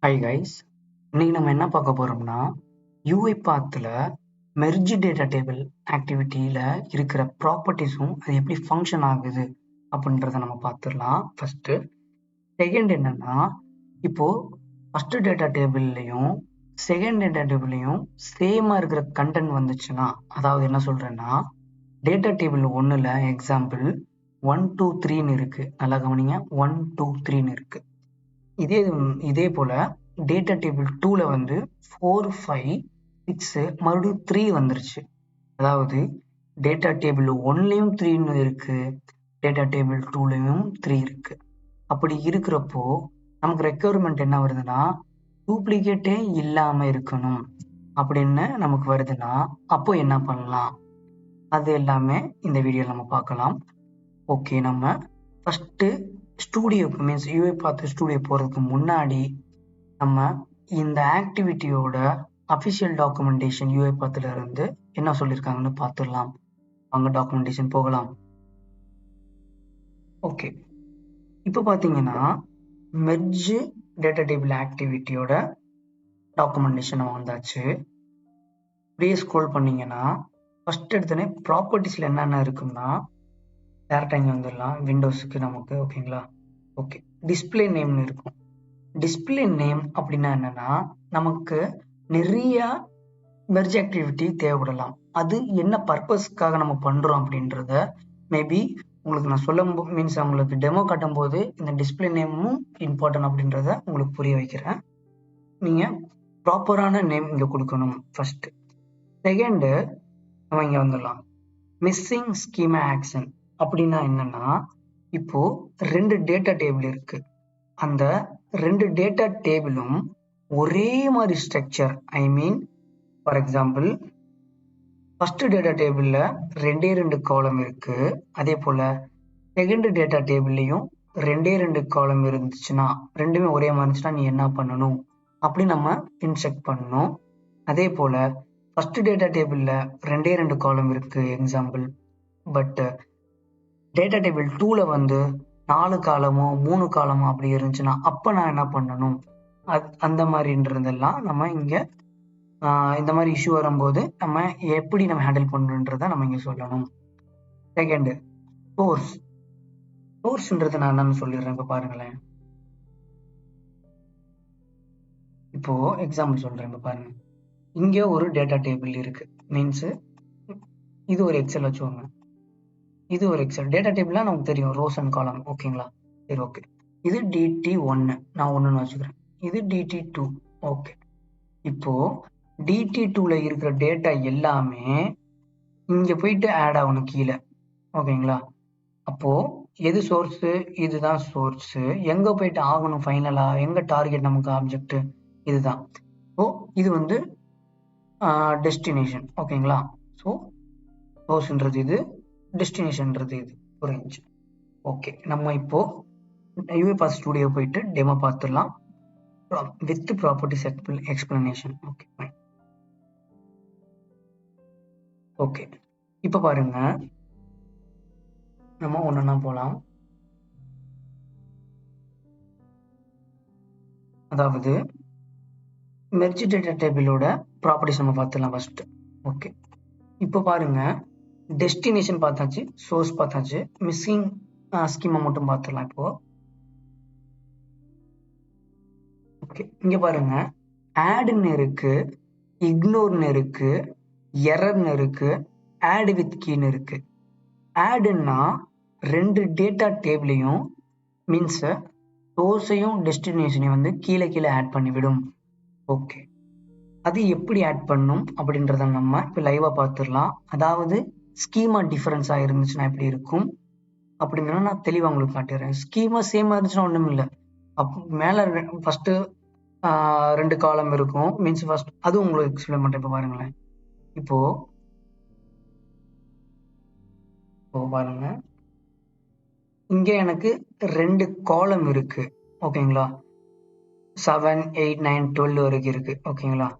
Hi guys, இன்னைக்கு நம்ம என்ன பார்க்க போறோம்னா UiPathல மெர்ஜ் டேட்டா டேபிள் ஆக்டிவிட்டியில இருக்கிற ப்ராப்பர்ட்டிஸும் அது எப்படி ஃபங்க்ஷன் ஆகுது அப்படின்றத நம்ம பார்த்துடலாம். ஃபர்ஸ்ட் செகண்ட் என்னன்னா, இப்போ ஃபர்ஸ்ட் டேட்டா டேபிள்லையும் செகண்ட் டேட்டா டேபிள்லையும் சேமா இருக்கிற கண்டென்ட் வந்துச்சுன்னா, அதாவது என்ன சொல்றேன்னா, டேட்டா டேபிள் 1ல எக்ஸாம்பிள் 1 2 3ன்னு இருக்கு. நல்லா கவனிங்க, 1 2 3ன்னு இருக்கு. இதே போல டேட்டா டேபிள் 2ல வந்து 4 5 6 மறுபடியும் 3 வந்துருச்சு. அதாவது டேட்டா டேபிள் 1லயும் 3 இருக்கு, டேட்டா டேபிள் 2லயும் 3 இருக்கு. அப்படி இருக்கிறப்போ நமக்கு ரெக்குயர்மெண்ட் என்ன வருதுன்னா, டூப்ளிகேட்டே இல்லாம இருக்கணும் அப்படின்னு நமக்கு வருதுன்னா, அப்போ என்ன பண்ணலாம், அது எல்லாமே இந்த வீடியோல நம்ம பார்க்கலாம். ஓகே, நம்ம ஃபர்ஸ்ட் ஸ்டூடியோக்கு மீன்ஸ் UiPath ஸ்டூடியோ போறதுக்கு முன்னாடி நம்ம இந்த ஆக்டிவிட்டியோட அஃபிஷியல் டாக்குமெண்டேஷன் UiPathல இருந்து என்ன சொல்லியிருக்காங்கன்னு பார்த்துடலாம். அங்க டாக்குமெண்டேஷன் போகலாம். ஓகே, இப்போ பார்த்தீங்கன்னா மெர்ஜ் டேட்டா டேபிள் ஆக்டிவிட்டியோட டாக்குமெண்டேஷன் வந்தாச்சு. அப்படியே ஸ்க்ரோல் பண்ணீங்கன்னா ஃபர்ஸ்ட் எடுத்தோடனே ப்ராப்பர்ட்டிஸ்ல என்னென்ன இருக்குன்னா, டேரக்டா இங்க வந்துடலாம் விண்டோஸுக்கு நமக்கு. ஓகேங்களா? ஓகே, டிஸ்பிளே நேம்னு இருக்கும். டிஸ்பிளே நேம் அப்படின்னா என்னன்னா, நமக்கு நிறைய மெர்ஜ் ஆக்டிவிட்டி தேவைப்படலாம். அது என்ன பர்பஸ்க்காக நம்ம பண்றோம் அப்படின்றத மேபி உங்களுக்கு நான் சொல்லும் மீன்ஸ் உங்களுக்கு டெமோ காட்டும் போது இந்த டிஸ்பிளே நேமும் இம்பார்ட்டன்ட் அப்படின்றத உங்களுக்கு புரிய வைக்கிறேன். நீங்க ப்ராப்பரான நேம் இங்க கொடுக்கணும் ஃபர்ஸ்ட். செகண்ட், நம்ம இங்க வந்துடலாம் மிஸ்ஸிங் ஸ்கீமா ஆக்ஷன் அப்படின்னா என்னன்னா, இப்போ 2 டேட்டா டேபிள் இருக்கு. அந்த 2 டேட்டா டேபிளும் ஒரே மாதிரி structure, I mean for example first data டேபிள்ல 2 காலம் இருக்கு. அதே போல செகண்ட் டேட்டா டேபிள்லையும் 2 காலம் இருந்துச்சுன்னா, ரெண்டுமே ஒரே மாதிரி இருந்துச்சுன்னா நீ என்ன பண்ணணும் அப்படி நம்ம இன்ஸ்ட்ரக்ட் பண்ணணும். அதே போல ஃபர்ஸ்ட் டேட்டா டேபிள்ல 2 காலம் இருக்கு எக்ஸாம்பிள், பட் டேட்டா டேபிள் 2ல வந்து 4 காலமோ 3 காலமோ அப்படி இருந்துச்சுன்னா அப்ப நான் என்ன பண்ணணும், அந்த மாதிரின்றதெல்லாம் நம்ம இங்க இந்த மாதிரி இஷ்யூ வரும்போது நம்ம எப்படி நம்ம ஹேண்டில் பண்ணணுன்றத நம்ம இங்க சொல்லணும். செகண்ட், சோர்ஸ்ன்றது நான் என்னன்னு சொல்லிடுறேன். இப்ப பாருங்களேன், இப்போ எக்ஸாம்பிள் சொல்றேன். இப்ப பாருங்க, இங்க ஒரு டேட்டா டேபிள் இருக்கு. மீன்ஸ் இது ஒரு எக்ஸல் வச்சுக்கோங்க, இது ஒரு எக்ஸல் டேட்டா டேபிள்லாம் நமக்கு தெரியும், ரோஸ் அண்ட் காலம். ஓகேங்களா? சரி, ஓகே. இது DT1 நான் ஒண்ணுன்னு வச்சுக்கிறேன், இது DT2. ஓகே, இப்போ DT2ல இருக்கிற டேட்டா எல்லாமே இங்க போயிட்டு ஆட் ஆகணும் கீழே. ஓகேங்களா? அப்போ எது சோர்ஸ், இதுதான் சோர்ஸ். எங்க போயிட்டு ஆகணும் ஃபைனலா, எங்க டார்கெட் நமக்கு ஆப்ஜெக்ட், இதுதான். ஸோ இது வந்து டெஸ்டினேஷன். ஓகேங்களா? ஸோ சோர்ஸ்ன்றது இது, டெஸ்டினேஷன்ன்றது இது. புரிஞ்சு? ஓகே, நம்ம இப்போ UiPath ஸ்டூடியோ போயிட்டு டெமோ பார்த்துடலாம் with properties explanation. Okay fine. Okay, இப்போ பாருங்க, நம்ம ஒன்னொன்னா போலாம். அதாவது மெர்ஜ் டேட்டா டேபிளோட ப்ராப்பர்ட்டிஸ் நம்ம பார்த்துடலாம் ஃபர்ஸ்ட். ஓகே, இப்போ பாருங்க, டெஸ்டினேஷன் பார்த்தாச்சு, சோர்ஸ் பார்த்தாச்சு, மிஸ்ஸிங் ஸ்கீமா மட்டும் பார்த்துடலாம் இப்போ. ஓகே, இங்க பாருங்க, ஆட்னு இருக்கு, இக்னோர்னு இருக்கு, எரர்னு இருக்கு, AddwithKeyன்னு இருக்கு. ஆட்னா 2 டேட்டா டேபிளையும் மீன்ஸ் சோர்ஸையும் டெஸ்டினேஷனையும் வந்து கீழே ஆட் பண்ணிவிடும். ஓகே, அது எப்படி ஆட் பண்ணும் அப்படின்றத நம்ம இப்போ லைவா பார்த்துடலாம். அதாவது ஸ்கீமா டிஃபரன்ஸா இருந்துச்சுன்னா எப்படி இருக்கும் அப்படின்னா நான் தெளிவா உங்களுக்கு காட்டுறேன். ஸ்கீமா சேமா இருந்துச்சுன்னா ஒண்ணும் இல்லை, மேல ஃபர்ஸ்ட் 2 காலம் இருக்கும் மீன்ஸ் ஃபர்ஸ்ட், அது உங்களுக்கு எக்ஸ்பிளைன் பண்றேன். இப்போ பாருங்களேன், இப்போ பாருங்க, இங்க எனக்கு 2 காலம் இருக்கு. ஓகேங்களா? 7 8 9 12 வரைக்கும் இருக்கு. ஓகேங்களா?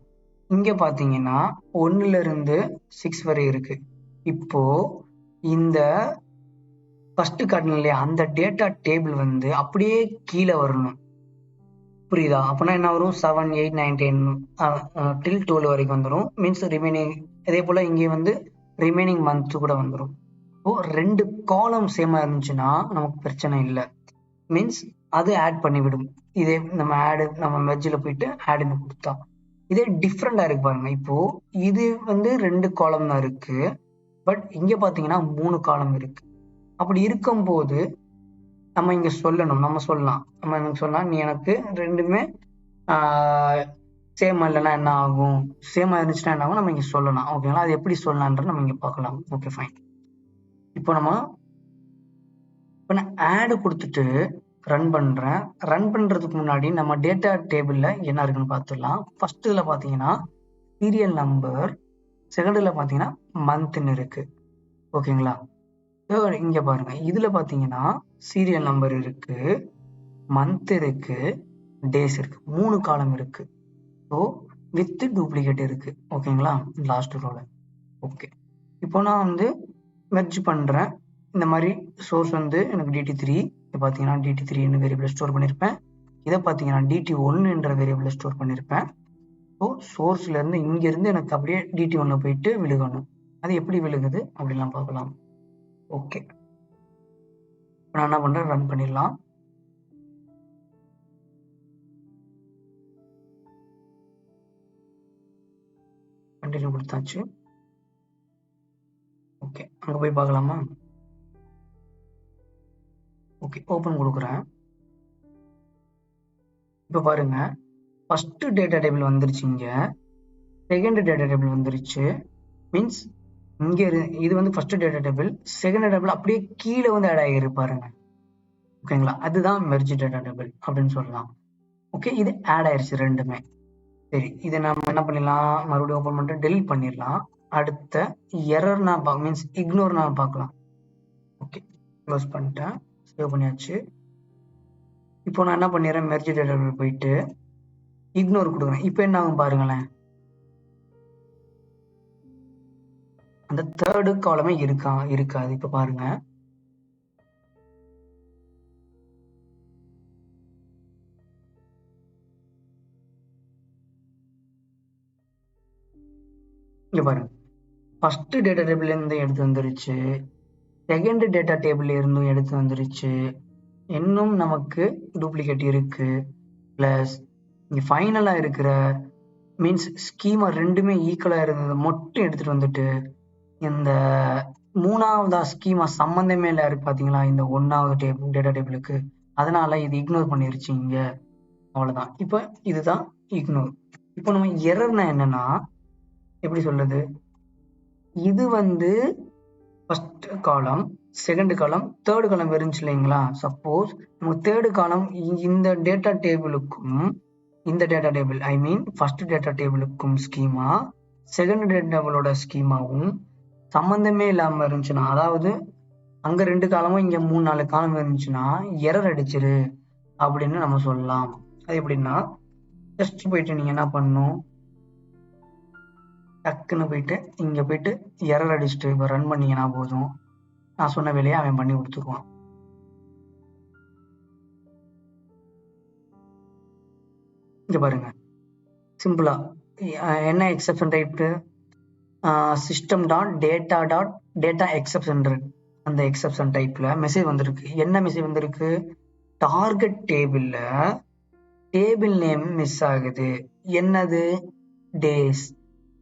இங்க பாத்தீங்கன்னா 1ல இருந்து 6 வரை இருக்கு. இப்போ இந்த ஃபர்ஸ்ட் காட்டின இல்லையா, அந்த டேட்டா டேபிள் வந்து அப்படியே கீழே வரணும். புரியுதா? அப்பனா என்ன வரும்? 7, 8, 9, 10 till 12 வரைக்கும் வந்துரும். மீன்ஸ் ரிமைனிங் இதே போல இங்கே வந்து ரிமைனிங் மந்த் கூட வந்துரும். இப்போ 2 காலம் சேமா இருந்துச்சுன்னா நமக்கு பிரச்சனை இல்ல. மீன்ஸ் அது ஆட் பண்ணிவிடும். இதே நம்ம மெர்ஜ்ல போயிட்டு ஆட்னு கொடுத்தா. இதே டிஃப்ரெண்டா இருக்கு பாருங்க. இப்போ இது வந்து 2 காலம் தான் இருக்கு. பட் இங்க பாத்தீங்கன்னா 3 காலம் இருக்கு. அப்படி இருக்கும்போது நம்ம இங்க சொல்லணும். நம்ம சொல்லலாம். நம்ம எனக்கு சொல்லலாம், நீ எனக்கு ரெண்டுமே சேமா இல்லைன்னா என்ன ஆகும்? சேமா இருந்துச்சுன்னா என்ன ஆகும்? நம்ம இங்க சொல்லலாம். ஓகேங்களா? அது எப்படி சொல்லலாம்ன்ற நம்ம இங்க பார்க்கலாம். Okay fine. இப்போ நான் ஆட் கொடுத்துட்டு ரன் பண்றேன். ரன் பண்றதுக்கு முன்னாடி நம்ம டேட்டா டேபிள்ல என்ன இருக்குன்னு பார்த்துடலாம். ஃபர்ஸ்ட்ல பாத்தீங்கன்னா சீரியல் நம்பர், செகண்ட்ல பாத்தீங்கன்னா மந்த்னு இருக்கு. ஓகேங்களா? தேர்ட் இங்க பாருங்க. இதுல பாத்தீங்கன்னா சீரியல் நம்பர் இருக்கு, மந்த் இருக்கு, டேஸ் இருக்கு. 3 காலம் இருக்கு. ஸோ வித் டூப்ளிகேட் இருக்கு. ஓகேங்களா? லாஸ்ட் ரோல. ஓகே. இப்போ நான் வந்து மெர்ஜ் பண்றேன். இந்த மாதிரி சோர்ஸ் வந்து எனக்கு DT3 பாத்தீங்கன்னா DT3 என்ற வேரியபிள் ஸ்டோர் பண்ணிருப்பேன். இதை பாத்தீங்கன்னா DT1 என்ற வேரியபிள் ஸ்டோர் பண்ணிருப்பேன். ஸோ சோர்ஸ்ல இருந்து இங்க இருந்து எனக்கு அப்படியே DT1 போயிட்டு விழுகணும். அது எப்படி விழுகுது அப்படிலாம் பார்க்கலாம். ஓகே. நான் என்ன பண்றேன்? ரன் பண்ணிடலாம். கண்டினியூ கொடுத்தாச்சு. ஓகே, அங்க போய் பார்க்கலாமா? ஓகே, ஓபன் கொடுக்குறேன். இப்போ பாருங்க, ஃபர்ஸ்ட் டேட்டா டேபிள் வந்துருச்சு. இங்க செகண்ட் டேட்டா டேபிள் வந்துருச்சு. மீன்ஸ் இங்க இது வந்து first data table, second table அப்படியே கீழே வந்து ஆட் ஆகி பாருங்க. ஓகேங்களா? அதுதான் மெர்ஜ் டேட்டா டேபிள் அப்படின்னு சொல்லலாம். ஓகே, இது ஆட் ஆயிருச்சு ரெண்டுமே. சரி, இதை நம்ம என்ன பண்ணிடலாம்? மறுபடியும் ஓபன் பண்ணிட்டு டெலிட் பண்ணிடலாம். அடுத்த எரர் மீன்ஸ் இக்னோர் நான் பார்க்கலாம். ஓகே, க்ளோஸ் பண்ணிட்டேன். சேவ் பண்ணியாச்சு. இப்போ நான் என்ன பண்ணிடுறேன்? மெர்ஜ் டேட்டா டேபிள் போயிட்டு இக்னோர் கொடுக்குறேன். இப்போ என்ன ஆகும் பாருங்களேன். அந்த தேர்டு காலமே இருக்காது. இப்ப பாருங்க. இங்க பாருங்க, ஃபர்ஸ்ட் டேட்டா டேபிள்ல இருந்து எடுத்து வந்துருச்சு, செகண்ட் டேட்டா டேபிள்ல இருந்தும் எடுத்து வந்துருச்சு. இன்னும் நமக்கு டூப்ளிகேட் இருக்கு. பிளஸ் இங்க ஃபைனலா இருக்கிற மீன்ஸ் ஸ்கீமா ரெண்டுமே ஈக்குவலா இருந்தது மட்டும் எடுத்துட்டு வந்துட்டு இந்த மூணாவதா ஸ்கீமா சம்பந்தமே இல்ல இருக்கு பாத்தீங்களா? இந்த ஒன்னாவது டேட்டா டேபிளுக்கு. அதனால இது இக்னோர் பண்ணிருச்சு இங்க. அவ்வளவுதான். இப்ப இதுதான் இக்னோர். இப்போ நம்ம எரர்னா என்னன்னா, எப்படி சொல்றது? இது வந்து first column, second column, third காலம் இருந்துச்சு இல்லைங்களா? சப்போஸ் நம்ம தேர்ட் காலம் இந்த டேட்டா டேபிளுக்கும் இந்த data table I mean first data டேபிளுக்கும் ஸ்கீமா, செகண்ட் டேட்டா டேபிளோட ஸ்கீமாவும் சம்பந்தமே இல்லாம இருந்துச்சுன்னா, அதாவது அங்க 2 காலமும் இங்க 3-4 காலம் இருந்துச்சுன்னா எரர் அடிச்சிரு அப்படின்னு நம்ம சொல்லலாம். அது எப்படின்னா, ஜஸ்ட் போயிட்டு நீங்க என்ன பண்ணணும்? டக்குன்னு போயிட்டு இங்க போயிட்டு எரர் அடிச்சுட்டு இப்போ ரன் பண்ணீங்கன்னா போதும், நான் சொன்ன வேலையை அவன் பண்ணி கொடுத்துருவான். இங்க பாருங்க, சிம்பிளா என்ன எக்ஸெப்ஷன் டைப்? system.data எக்ஸெப்ஷன் இருக்கு. அந்த எக்ஸெப்ஷன் டைப்ல மெசேஜ் வந்திருக்கு. என்ன மெசேஜ் வந்திருக்கு? டார்கெட் டேபிள்ல டேபிள் நேம் மிஸ் ஆகுது. என்னது? டேஸ்.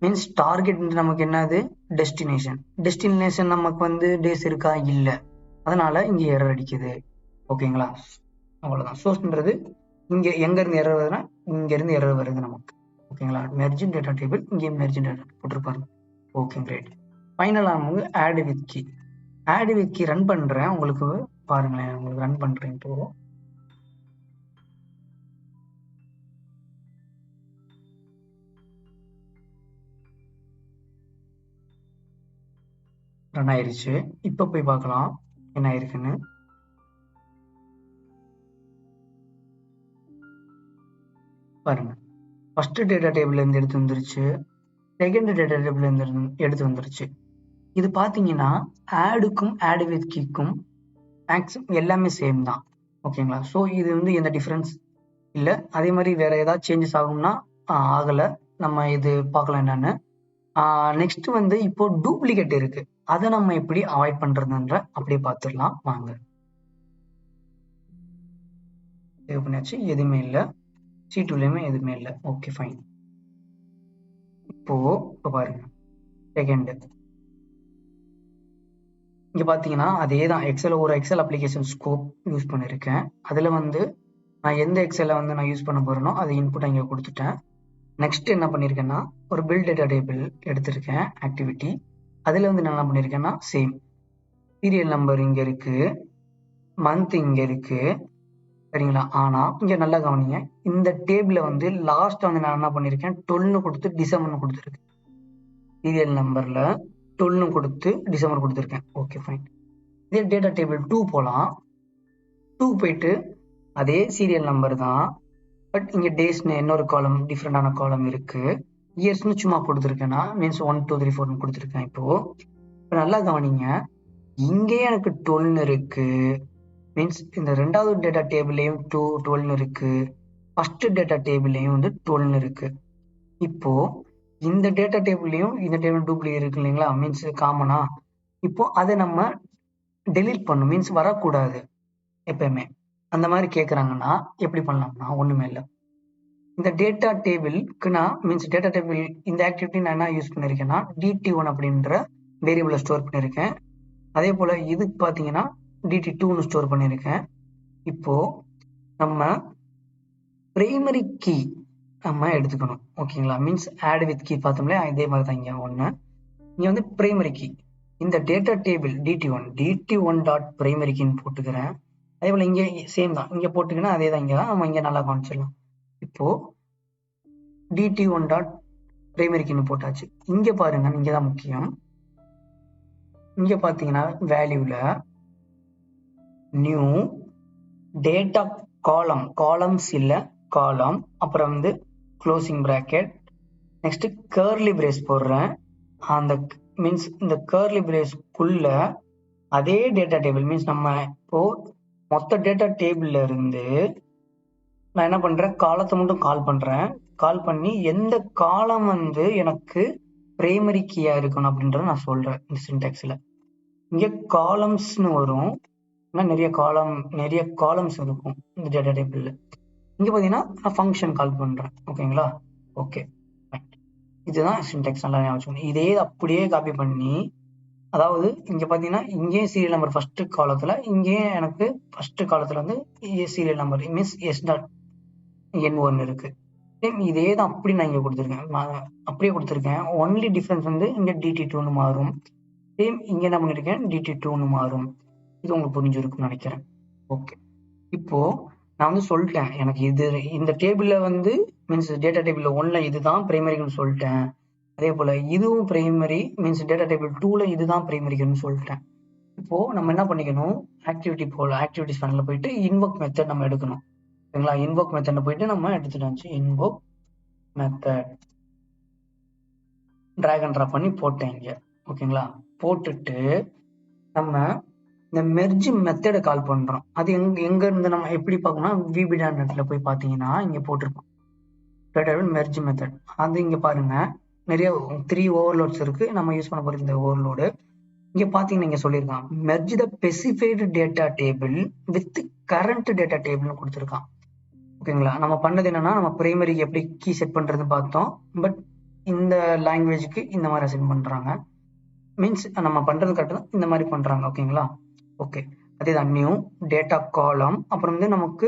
மீன்ஸ் டார்கெட் நமக்கு என்னது? டெஸ்டினேஷன் நமக்கு வந்து டேஸ் இருக்கா? இல்ல. அதனால இங்க எரர் அடிக்குது. ஓகேங்களா? அவ்வளவுதான். சோர்ஸ்ன்றது இங்க எங்க இருந்து எரர் வருதுன்னா இங்க இருந்து எரர் வருது நமக்கு. ஓகேங்களா? மெர்ஜின் டேட்டா டேபிள் இங்கே மெர்ஜின் டேட்டா போட்டிருப்பாங்க. Okay, great. ஃபைனலா நமக்கு ஆட் வித் கீ ரன் பண்றேன். உங்களுக்கு பாருங்களேன், உங்களுக்கு ரன் பண்றேன். இப்போ ரன் ஆயிருச்சு. இப்ப போய் பார்க்கலாம் என்ன ஆயிருக்குன்னு. பாருங்க, ஃபர்ஸ்ட் டேட்டா டேபிள்ல இருந்து எடுத்து வந்துருச்சு, செகண்ட் டேட்டா டேபிள்ல இருந்து எடுத்து வந்துருச்சு. இது பாத்தீங்கன்னா ஆடுக்கும் ஆட் வித் கீக்கும் மேக்ஸிமம் எல்லாமே சேம் தான். ஓகேங்களா? ஸோ இது வந்து எந்த டிஃபரன்ஸ் இல்லை அதே மாதிரி வேற ஏதாவது சேஞ்சஸ் ஆகும்னா ஆகலை, நம்ம இது பார்க்கலாம் என்னன்னு. நெக்ஸ்ட் வந்து இப்போ டூப்ளிகேட் இருக்கு, அதை நம்ம எப்படி அவாய்ட் பண்றதுன்ற அப்படியே பார்த்துடலாம் வாங்க. சேவ் பண்ணியாச்சு, எதுவுமே இல்லை, C2லயுமே எதுவுமே இல்லை. Okay fine. இப்போ பாருங்க செகண்ட் இங்க பாத்தீங்கன்னா அதே தான் ஒரு எக்ஸல் அப்ளிகேஷன் ஸ்கோப் யூஸ் பண்ணியிருக்கேன். அதுல வந்து நான் எந்த எக்ஸலை வந்து நான் யூஸ் பண்ண போறேனோ அதை இன்புட் இங்கே கொடுத்துட்டேன். நெக்ஸ்ட் என்ன பண்ணியிருக்கேன்னா ஒரு பில்ட் டேட்டா டேபிள் எடுத்திருக்கேன் ஆக்டிவிட்டி. அதுல வந்து நான் என்ன பண்ணியிருக்கேன்னா சேம் சீரியல் நம்பர் இங்க இருக்கு, மந்த் இங்க இருக்கு, சரிங்களா. ஆனா இங்க நல்லா கவனிங்க, இந்த டேபிள வந்து லாஸ்ட் வந்து நான் என்ன பண்ணியிருக்கேன் 12 கொடுத்து டிசம்பர்னு கொடுத்துருக்கேன். சீரியல் நம்பர்ல 12 கொடுத்து டிசம்பர் கொடுத்துருக்கேன். Okay fine. இதே டேட்டா டேபிள் 2 போலாம். 2 போயிட்டு அதே சீரியல் நம்பர் தான், பட் இங்க டேஸ்னு இன்னொரு காலம் டிஃப்ரெண்டான காலம் இருக்கு. இயர்ஸ்னு சும்மா கொடுத்துருக்கேன்னா மீன்ஸ் 1 2 3 4 கொடுத்துருக்கேன். இப்போ நல்லா கவனிங்க, இங்கே எனக்கு 12 இருக்கு, மீன்ஸ் இந்த ரெண்டாவது டேட்டா டேபிள்லயும் 12 இருக்கு, ஃபர்ஸ்ட் டேட்டா டேபிள்லயும் வந்து 12 இருக்கு. இப்போ இந்த டேட்டா டேபிள்லயும் இந்த டேபிள் டூப்ளிகேட் இருக்கு இல்லைங்களா, மீன்ஸ் காமனா. இப்போ அதை நம்ம டெலீட் பண்ணும், மீன்ஸ் வரக்கூடாது எப்பயுமே. அந்த மாதிரி கேட்குறாங்கன்னா எப்படி பண்ணலாம்னா ஒண்ணுமே இல்லை, இந்த டேட்டா டேபிள்க்கு நான் மீன்ஸ் டேட்டா டேபிள் இந்த ஆக்டிவிட்டி நான் என்ன யூஸ் பண்ணியிருக்கேன்னா DT1 அப்படின்ற வேரியபிளை ஸ்டோர் பண்ணியிருக்கேன். அதே போல இதுக்கு பார்த்தீங்கன்னா DT2ன்னு ஸ்டோர் பண்ணியிருக்கேன். இப்போ நம்ம பிரைமரி கீ நம்ம எடுத்துக்கணும், ஓகேங்களா. மீன்ஸ் ஆட் வித் கீ பார்த்தோம்ல, இதே மாதிரி தான் இங்கே ஒன்று. இங்கே வந்து பிரைமரி கீ இந்த data table DT1 dot primary கீன்னு போட்டுக்கிறேன். அதே போல் இங்கே சேம் தான், இங்கே போட்டுக்கினா அதே தான், இங்கே தான் நம்ம இங்கே நல்லா காமிச்சிடலாம். இப்போ DT1 டாட் பிரைமரி கீன்னு போட்டாச்சு. இங்கே பாருங்க, இங்கே தான் முக்கியம். இங்கே பார்த்தீங்கன்னா வேல்யூல நியூ டேட்டா காலம்ஸ் இல்லை காலம், அப்புறம் வந்து closing bracket, next curly brace போடுறேன். அந்த மீன்ஸ் இந்த கர்லி பிரேஸ்க்குள்ள அதே டேட்டா டேபிள் மீன்ஸ் நம்ம இப்போ மொத்த டேட்டா டேபிள்ல இருந்து நான் என்ன பண்றேன், காலத்தை மட்டும் கால் பண்ணி எந்த காலம் வந்து எனக்கு பிரைமரி கீயா இருக்கணும் அப்படின்றத நான் சொல்றேன். இந்த சின்டாக்ஸ்ல இங்க காலம்ஸ்னு வரும், நிறைய காலம்ஸ் இருக்கும் இந்த டேட்டா டேபிள்ல. இங்க பாத்தீங்கன்னா நான் ஃபங்க்ஷன் கால் பண்றேன், ஓகேங்களா. ஓகே, இதுதான் சின்டாக்ஸ், நல்லா ஞாபகம். இதே அப்படியே காப்பி பண்ணி, அதாவது இங்க பாத்தீங்கன்னா இங்கேயும் சீரியல் நம்பர் ஃபர்ஸ்ட் காலத்துல, இங்கேயும் எனக்கு ஃபர்ஸ்ட் காலத்துல வந்து சீரியல் நம்பர் மீன்ஸ் S.N1 இருக்கு. இதே தான் அப்படி நான் இங்க கொடுத்துருக்கேன், அப்படியே கொடுத்துருக்கேன். ஒன்லி டிஃபரன்ஸ் வந்து இங்க DT2ன்னு மாறும், சேம் இங்க என்ன பண்ணிருக்கேன் DT2ன்னு மாறும். இது உங்களுக்கு புரிஞ்சிருக்கும்னு நினைக்கிறேன். ஓகே, இப்போ நான் வந்து சொல்லிட்டேன் எனக்கு இது இந்த டேபிள்ல வந்து மீன்ஸ் டேட்டா டேபிள் 1ல இதுதான் பிரைமரின்னு சொல்லிட்டேன். அதே போல இதுவும் பிரைமரி மீன்ஸ் டேட்டா டேபிள் 2ல இதுதான் பிரைமரின்னு சொல்லிட்டேன். இப்போ நம்ம என்ன பண்ணிக்கணும், ஆக்டிவிட்டிஸ் பேனல்ல போயிட்டு இன்வோக் மெத்தட் நம்ம எடுக்கணும், ஓகேங்களா. இன்வோக் மெத்தட் போயிட்டு நம்ம எடுத்துட்டாச்சு. Invoke method drag and drop பண்ணி போட்டேன் இங்க, ஓகேங்களா. போட்டுட்டு நம்ம இந்த மெர்ஜ் மெத்தடை கால் பண்றோம். அது எங்க இருந்து நம்ம எப்படி பார்க்கணும்னா VB.netல போய் பார்த்தீங்கன்னா இங்க போட்டிருப்போம் டேட்டாபிள் மெர்ஜ் மெத்தட். அது இங்க பாருங்க நிறைய 3 ஓவர்லோட்ஸ் இருக்கு, நம்ம யூஸ் பண்ண போற இந்த ஓவர்லோடு. இங்க பாத்தீங்கன்னா இங்க சொல்லியிருக்கான் merge the specified data table with current data டேபிள்னு கொடுத்துருக்கான், ஓகேங்களா. நம்ம பண்ணது என்னன்னா நம்ம பிரைமரிக்கு எப்படி கீ செட் பண்றது பார்த்தோம், பட் இந்த லாங்குவேஜுக்கு இந்த மாதிரி அசைன் பண்றாங்க. மீன்ஸ் நம்ம பண்றது கரெக்ட் தான், இந்த மாதிரி பண்றாங்க, ஓகேங்களா. ஓகே, அதேதான் நியூ டேட்டா காலம், அப்புறம் வந்து நமக்கு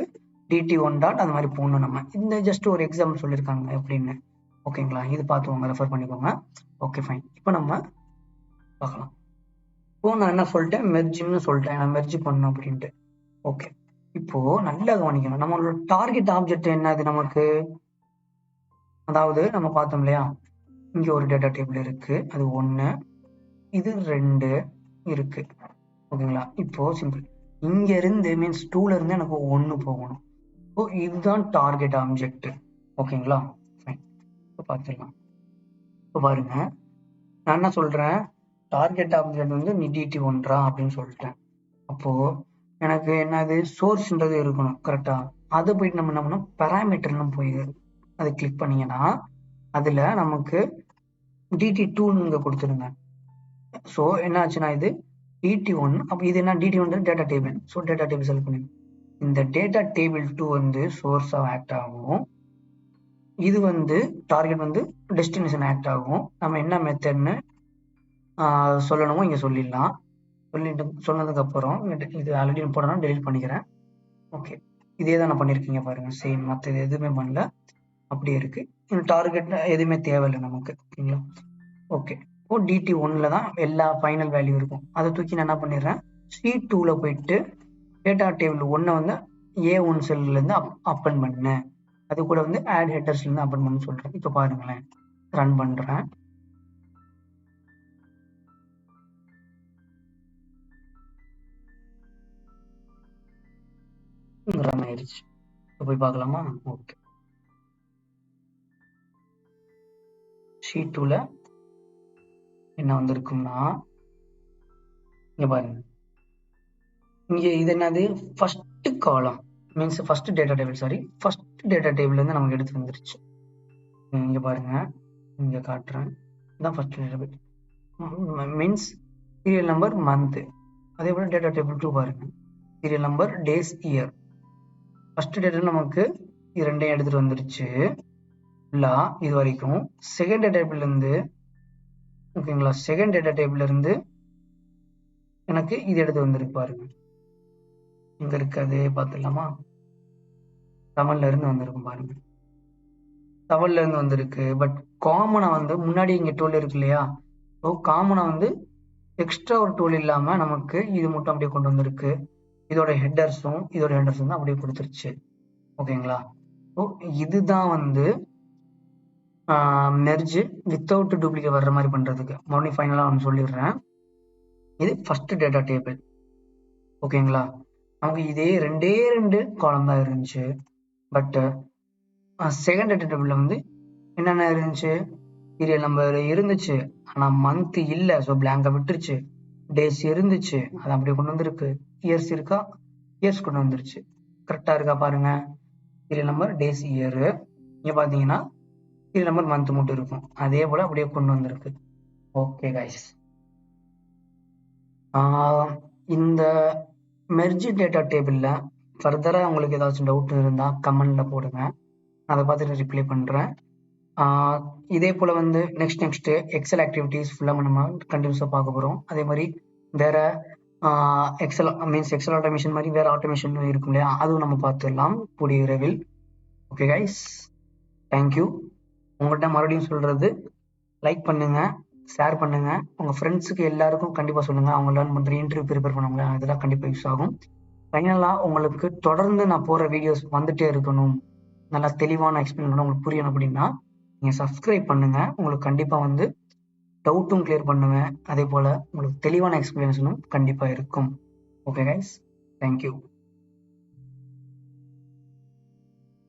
DT1 டாட் அந்த மாதிரி போகணும். நம்ம இந்த ஜஸ்ட் ஒரு எக்ஸாம்பிள் சொல்லியிருக்காங்க எப்படின்னு, ஓகேங்களா. இது பார்த்துக்கோங்க, ரெஃபர் பண்ணிக்கோங்க. Okay fine. இப்போ நம்ம பார்க்கலாம். இப்போ நான் என்ன சொல்லிட்டேன், மெர்ஜ்னு சொல்லிட்டேன், நான் மெர்ஜ் பண்ணணும் அப்படின்ட்டு. ஓகே, இப்போ நல்லா கவனிக்கணும், நம்மளோட டார்கெட் ஆப்ஜெக்ட் என்னது நமக்கு, அதாவது நம்ம பார்த்தோம் இல்லையா, இங்க ஒரு டேட்டா டேபிள் இருக்கு, அது 1, இது 2 இருக்கு, ஓகேங்களா. இப்போ சிம்பிள், இங்க இருந்து மீன்ஸ் 2ல இருந்து எனக்கு 1 போகணும். இப்போ இதுதான் டார்கெட் ஆப்ஜெக்ட், ஓகேங்களா. ஃபைன், இப்போ பார்த்துடலாம். இப்போ பாருங்க, நான் என்ன சொல்றேன், டார்கெட் ஆப்ஜெக்ட் வந்து DT1 அப்படின்னு சொல்லிட்டேன். அப்போ எனக்கு என்னது சோர்ஸ்ன்றது இருக்கணும் கரெக்டா. அதை போயிட்டு நம்ம என்ன பண்ணோம், பேராமீட்டர்னு போய் அதை கிளிக் பண்ணீங்கன்னா அதில் நமக்கு DT2 இங்கே கொடுத்துருங்க. ஸோ என்ன ஆச்சுன்னா இது DT1, அப்போ இது என்ன DT1 data table. So data table select பண்ணி இந்த டேட்டா டேபிள் 2 வந்து சோர்ஸாக ஆக்ட் ஆகும். இது வந்து டார்கெட் வந்து டெஸ்டினேஷன் ஆக்ட் ஆகும். நம்ம என்ன மெத்தட்னு சொல்லணுமோ இங்கே சொல்லிடலாம். சொன்னதுக்கப்புறம் இது ஆல்ரெடி போடணும், டெலிட் பண்ணிக்கிறேன். ஓகே, இதே தான் நான் பண்ணியிருக்கீங்க பாருங்க, சேம். மற்ற இது எதுவுமே பண்ணல, அப்படியே இருக்கு. டார்கெட் எதுவுமே தேவையில்லை நமக்கு. ஓகேங்களா? ஓகே, இப்போ DT1 தான் எல்லா ஃபைனல் வேல்யூ இருக்கும். அதை தூக்கி நான் என்ன பண்ணிடுறேன், C2 போயிட்டு டேட்டா டேபிள் 1 வந்து A1 செல்லேருந்து அப்பன் பண்ணு, அது கூட வந்து ஆட் ஹெட்டர்ஸ்லேருந்து அப்பன் பண்ணு சொல்கிறேன். இப்போ பாருங்களேன், ரன் பண்ணுறேன். ரன் ஆயிடுச்சு. போய் பார்க்கலாமா? ஓகே, C2 என்ன வந்திருக்கும்னா இங்க பாருங்க, இங்க இது என்னது, first column means first data table, sorry first data table இருந்து நமக்கு எடுத்து வந்துருச்சு. இங்க பாருங்க, இங்க காட்டுறேன், இதான் first data table means serial number month. அதே போல டேட்டா டேபிள் 2 பாருங்க, serial number days year. First data நமக்கு இது ரெண்டையும் எடுத்துட்டு வந்துருச்சு ஃபுல்லா இது வரைக்கும். செகண்ட் டேட்டா டேபிள் இருந்து, ஓகேங்களா, செகண்ட் டேட்டா டேபிள் இருந்து எனக்கு இது எடுத்து வந்திருக்கு பாருங்க. இங்க இருக்காது, பார்த்துடலாமா? தமிழ்ல இருந்து வந்திருக்கும் பாருங்க, தமிழ்ல இருந்து வந்திருக்கு. பட் காமனா வந்து முன்னாடி இங்க டூல் இருக்கு இல்லையா, ஸோ காமனா வந்து எக்ஸ்ட்ரா ஒரு டூல் இல்லாம நமக்கு இது மட்டும் அப்படியே கொண்டு வந்திருக்கு. இதோட ஹெட்டர்ஸும் தான் அப்படியே கொடுத்துருச்சு. ஓகேங்களா? ஸோ இதுதான் வந்து மெர்ஜ் வித்தவுட் டூப்ளிகேட் வர்ற மாதிரி பண்றதுக்கு. மறுபடியும் ஃபைனலா ஒன்று சொல்லிடுறேன், இது ஃபர்ஸ்ட் டேட்டா டேபிள். ஓகேங்களா? நமக்கு இதே ரெண்டு காலம் தான் இருந்துச்சு. பட் செகண்ட் டேட்டா டேபிள்ல வந்து என்னென்ன இருந்துச்சு, சீரியல் நம்பர் இருந்துச்சு, ஆனா மந்த் இல்ல, ஸோ பிளாங்கா விட்டுருச்சு. டேஸ் இருந்துச்சு, அதை அப்படியே கொண்டு வந்திருக்கு. இயர்ஸ் இருக்கா, இயர்ஸ் கொண்டு வந்துருச்சு. கரெக்டா இருக்கா பாருங்க, சீரியல் நம்பர் டேஸ் இயர். இங்க பாத்தீங்கன்னா சீரியல் நம்பர் மந்த் மட்டும் இருக்கும், அதே போல அப்படியே கொண்டு வந்திருக்கு. ஓகே கைஸ், இந்த மெர்ஜ் டேட்டா டேபிள்ல ஃபர்தரா உங்களுக்கு ஏதாச்சும் டவுட் இருந்தா கமெண்ட்ல போடுங்க, அதை பார்த்துட்டு ரிப்ளை பண்றேன். இதே போல வந்து நெக்ஸ்ட் எக்ஸல் ஆக்டிவிட்டிஸ் ஃபுல்லாக நம்ம கண்டினியூஸாக பார்க்க போகிறோம். அதே மாதிரி வேற எக்ஸல் மீன்ஸ் எக்ஸல் ஆட்டோமேஷன் மாதிரி வேற ஆட்டோமேஷன் இருக்கும் இல்லையா, அதுவும் நம்ம பார்த்துடலாம் கூடிய விரைவில். Okay guys, thank you. உங்கள்கிட்ட மறுபடியும் சொல்றது, லைக் பண்ணுங்க, ஷேர் பண்ணுங்க, உங்க ஃப்ரெண்ட்ஸுக்கு எல்லாருக்கும் கண்டிப்பா சொல்லுங்க. அவங்க லேர்ன் பண்ற இன்டர்வியூ ப்ரிப்பேர் பண்ணுவாங்க, அதெல்லாம் கண்டிப்பா யூஸ் ஆகும். ஃபைனலா உங்களுக்கு தொடர்ந்து நான் போற வீடியோஸ் வந்துட்டே இருக்கணும், நல்லா தெளிவான எக்ஸ்பிளைன் பண்ண உங்களுக்கு புரியணும் அப்படின்னா நீங்க சப்ஸ்கிரைப் பண்ணுங்க. உங்களுக்கு கண்டிப்பா வந்து டவுட்டும் கிளியர் பண்ணுவேன், அதே போல உங்களுக்கு தெளிவான எக்ஸ்பிளனேஷனும் கண்டிப்பா இருக்கும். Okay guys, thank you.